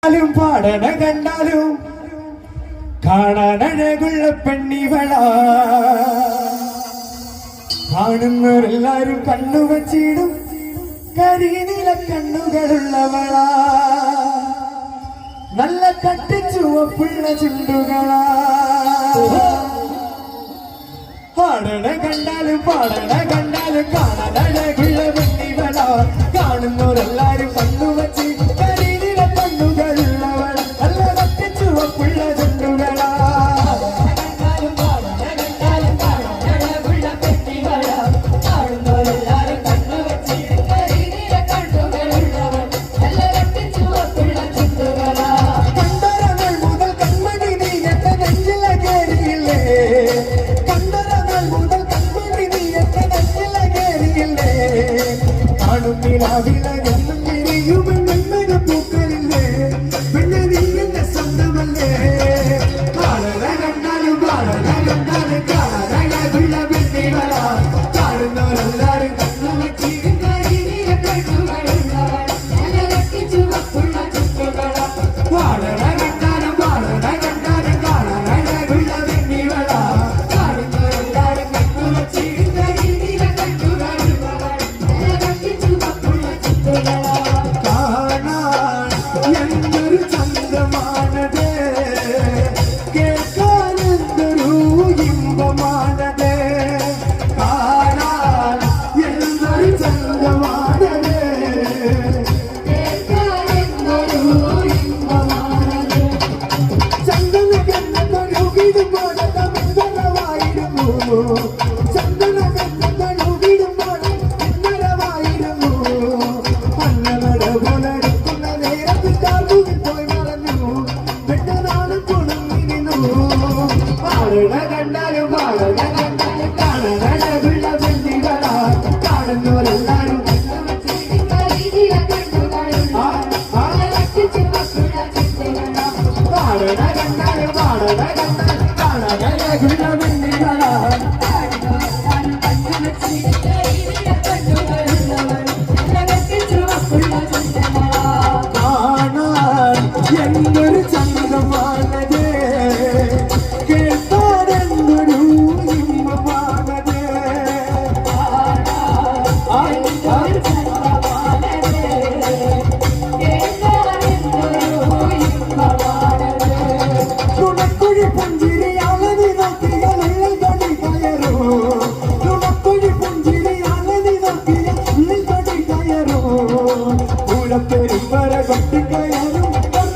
പാടണ കണ്ടാലും കാണാനഴകുള്ള പെണ്ണിവളാ കാണുന്നവരെല്ലാരും കണ്ണുവച്ചിടും കരിനീല കണ്ണുകളുള്ളവളാ നല്ല കട്ടിച്ചുവപ്പുള്ള ചുണ്ടുകളാ പാടണ കണ്ടാലും കാണാനഴകുള്ള പെണ്ണിവളാ കാണുന്നവരെല്ലാരും കണ്ണുവച്ച് കരിനീല കണ്ണുകളുള്ളവളാ നല്ല കട്ടിച്ചുവപ്പുള്ള ചുണ്ടുകളാ പൂക്കളില്ലേ പിന്നെ നീ എന്റെ സ്വന്തമല്ലേ കാണാനും കാണാനുള്ള പെണ്ണിവളാ കാണുന്നവരെല്ലാരും കാണാൻ